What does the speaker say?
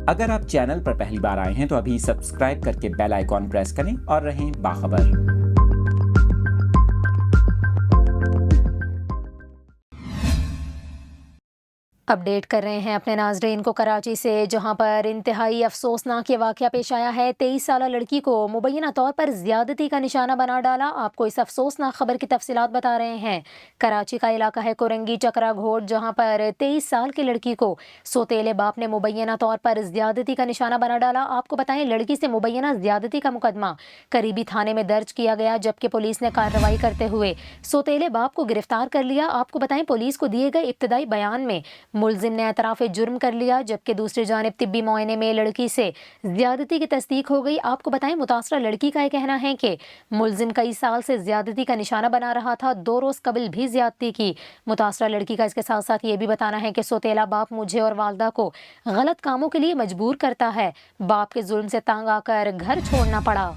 اگر آپ چینل پر پہلی بار آئے ہیں تو ابھی سبسکرائب کر کے بیل آئیکن پریس کریں اور رہیں باخبر۔ اپڈیٹ کر رہے ہیں اپنے ناظرین کو کراچی سے، جہاں پر انتہائی افسوسناک یہ واقعہ پیش آیا ہے۔ 23 سالہ لڑکی کو مبینہ طور پر زیادتی کا نشانہ بنا ڈالا۔ آپ کو اس افسوسناک خبر کی تفصیلات بتا رہے ہیں۔ کراچی کا علاقہ ہے کورنگی چکرا گھوٹ، جہاں پر 23 سال کی لڑکی کو سوتیلے باپ نے مبینہ طور پر زیادتی کا نشانہ بنا ڈالا۔ آپ کو بتائیں، لڑکی سے مبینہ زیادتی کا مقدمہ قریبی تھانے میں درج کیا گیا، جبکہ پولیس نے کارروائی کرتے ہوئے سوتیلے باپ کو گرفتار کر لیا۔ آپ کو بتائیں، پولیس کو دیے گئے ابتدائی بیان میں ملزم نے اعتراف جرم کر لیا، جبکہ دوسری جانب طبی معائنے میں لڑکی سے زیادتی کی تصدیق ہو گئی۔ آپ کو بتائیں، متاثرہ لڑکی کا یہ کہنا ہے کہ ملزم کئی سال سے زیادتی کا نشانہ بنا رہا تھا، 2 روز قبل بھی زیادتی کی۔ متاثرہ لڑکی کا اس کے ساتھ ساتھ یہ بھی بتانا ہے کہ سوتیلا باپ مجھے اور والدہ کو غلط کاموں کے لیے مجبور کرتا ہے، باپ کے ظلم سے تنگ آ کر گھر چھوڑنا پڑا۔